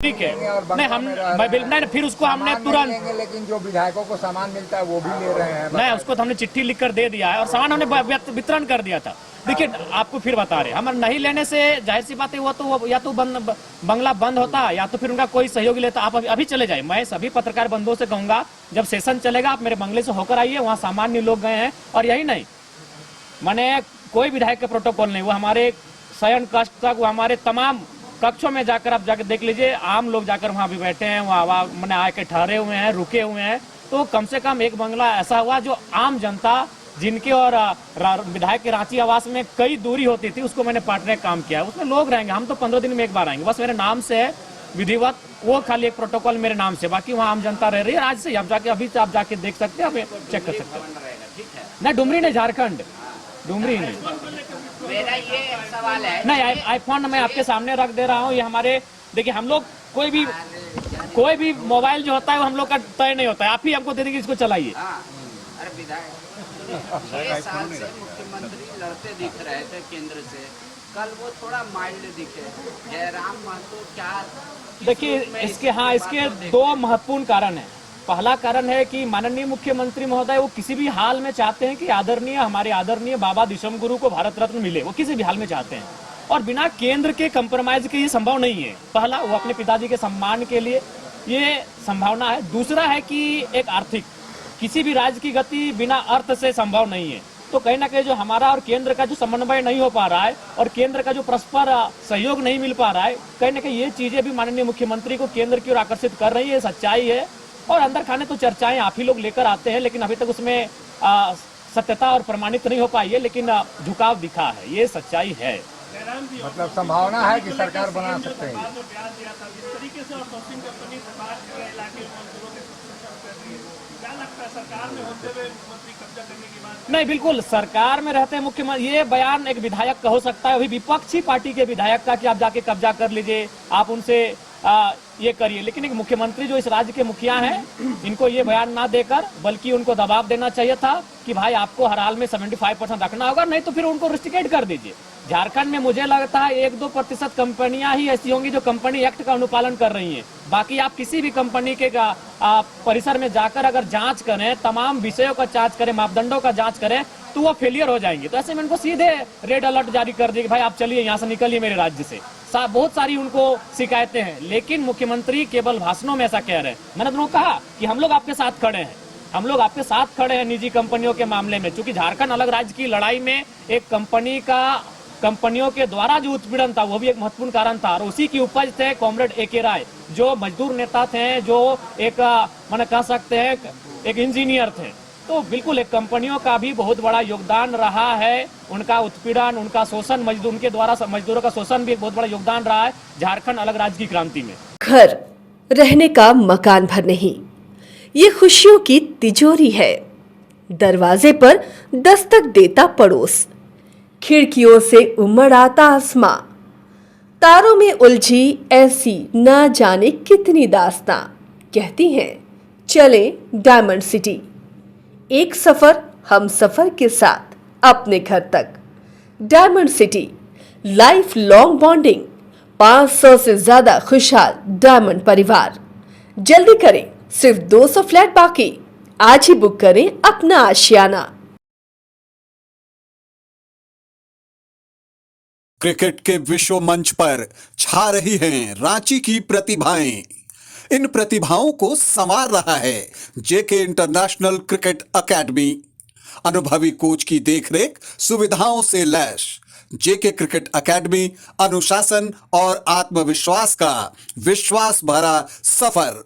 ठीक है, और नहीं हम नहीं फिर उसको हमने सामान नहीं तुरंत लेंगे, लेकिन जो विधायकों को सामान मिलता है वो भी ले रहे हैं। नहीं, उसको तो हमने चिट्ठी लिखकर दे दिया है और सामान हमने वितरण कर दिया था। देखिए आपको फिर बता रहे, हम नहीं लेने से जाहिर सी बात है वो तो या तो बंगला बंद होता या तो फिर उनका कोई सहयोगी लेता। आप अभी चले जाए, मैं सभी पत्रकार बंधुओं से कहूंगा जब सेशन चलेगा आप मेरे बंगले से होकर आइए, वहाँ सामान्य लोग गए हैं। और यही नहीं, मैंने कोई विधायक का प्रोटोकॉल नहीं, वो हमारे शयन कक्ष तक, वो हमारे तमाम कक्षों में जाकर आप जाकर देख लीजिए, आम लोग जाकर वहाँ भी बैठे हैं, वहाँ मैंने आके ठहरे हुए हैं, रुके हुए हैं। तो कम से कम एक बंगला ऐसा हुआ जो आम जनता जिनके और विधायक के रांची आवास में कई दूरी होती थी, उसको मैंने पार्टनर काम किया। उसमें लोग रहेंगे, हम तो 15 दिन में एक बार आएंगे, बस मेरे नाम से है विधिवत, वो खाली एक प्रोटोकॉल मेरे नाम से, बाकी वहाँ आम जनता रह रही है। आज से आप जाके अभी आप जाके देख सकते हैं, आप चेक कर सकते हैं। नहीं डुमरी नहीं, झारखंड, डुमरी नहीं। मेरा ये सवाल है, नहीं आईफोन मैं आपके सामने रख दे रहा हूँ। ये हमारे देखिए, हम लोग कोई भी मोबाइल जो होता है वो हम लोग का तय नहीं होता है, आप ही हमको दे देंगे, इसको चलाइए। अरे विधायक 6 साल से मुख्यमंत्री लड़ते दिख रहे थे केंद्र से, कल वो थोड़ा माइल्ड दिखे। जयराम महतो क्या देखिए इसके 2 महत्वपूर्ण कारण हैं। पहला कारण है कि माननीय मुख्यमंत्री महोदय वो किसी भी हाल में चाहते हैं कि हमारे आदरणीय बाबा दिशम गुरु को भारत रत्न मिले, वो किसी भी हाल में चाहते हैं और बिना केंद्र के कंप्रोमाइज के ये संभव नहीं है। पहला, वो अपने पिताजी के सम्मान के लिए ये संभावना है। दूसरा है कि एक आर्थिक, किसी भी राज्य की गति बिना अर्थ से संभव नहीं है। तो कहीं ना कहीं जो हमारा और केंद्र का जो समन्वय नहीं हो पा रहा है और केंद्र का जो परस्पर सहयोग नहीं मिल पा रहा है, कहीं ना कहीं ये चीजें भी माननीय मुख्यमंत्री को केंद्र की ओर आकर्षित कर रही है, सच्चाई है। और अंदर खाने तो चर्चाएं आप ही लोग लेकर आते हैं, लेकिन अभी तक उसमें सत्यता और प्रमाणित नहीं हो पाई है, लेकिन झुकाव दिखा है, ये सच्चाई है। मतलब संभावना है कि सरकार बना सकते हैं। नहीं बिल्कुल, सरकार में रहते हैं मुख्यमंत्री, ये बयान एक विधायक का हो सकता है, अभी विपक्षी पार्टी के विधायक का कि आप जाके कब्जा कर लीजिए, आप उनसे ये करिए, लेकिन एक मुख्यमंत्री जो इस राज्य के मुखिया हैं, इनको ये बयान ना देकर बल्कि उनको दबाव देना चाहिए था कि भाई आपको हर हाल में 75% रखना होगा, नहीं तो फिर उनको रिस्ट्रिकेट कर दीजिए। झारखंड में मुझे लगता है 1-2% कंपनियां ही ऐसी होंगी जो कंपनी एक्ट का अनुपालन कर रही हैं। बाकी आप किसी भी कंपनी के परिसर में जाकर अगर जांच करें, तमाम विषयों का जांच करें, मापदंडों का जांच करें, तो वो फेलियर हो जाएंगे। तो ऐसे में उनको सीधे रेड अलर्ट जारी कर दिए कि भाई आप चलिए यहाँ से, निकलिए मेरे राज्य से। बहुत सारी उनको शिकायतें हैं, लेकिन मुख्यमंत्री केवल भाषणों में ऐसा कह रहे हैं। मैंने दोनों कहा कि हम लोग आपके साथ खड़े हैं, हम लोग आपके साथ खड़े हैं निजी कंपनियों के मामले में, क्योंकि झारखंड अलग राज्य की लड़ाई में एक कंपनियों के द्वारा जो उत्पीड़न था वो भी एक महत्वपूर्ण कारण था, और उसी की उपज थे कॉमरेड AK राय, जो मजदूर नेता थे, जो एक मैंने कह सकते हैं एक इंजीनियर थे। तो बिल्कुल एक कंपनियों का भी बहुत बड़ा योगदान रहा है, उनका उत्पीड़न, उनका शोषण, उनके द्वारा मजदूरों का शोषण भी एक बहुत बड़ा योगदान रहा है झारखंड अलग राज्य की क्रांति में। घर रहने का मकान भर नहीं, ये खुशियों की तिजोरी है। दरवाजे पर दस्तक देता पड़ोस, खिड़कियों से उमड़ आता आसमां, तारों में उलझी ऐसी ना जाने कितनी दास्तां। कहती हैं चले डायमंड सिटी, एक सफर हम सफर के साथ अपने घर तक। Diamond city, life long bonding, 500 से ज्यादा खुशहाल डायमंड परिवार। जल्दी करें, सिर्फ 200 फ्लैट बाकी, आज ही बुक करें अपना आशियाना। क्रिकेट के विश्व मंच पर छा रही हैं रांची की प्रतिभाएं। इन प्रतिभाओं को संवार रहा है जेके इंटरनेशनल क्रिकेट एकेडमी। अनुभवी कोच की देखरेख, सुविधाओं से लैस जेके क्रिकेट एकेडमी अनुशासन और आत्मविश्वास का विश्वास भरा सफर।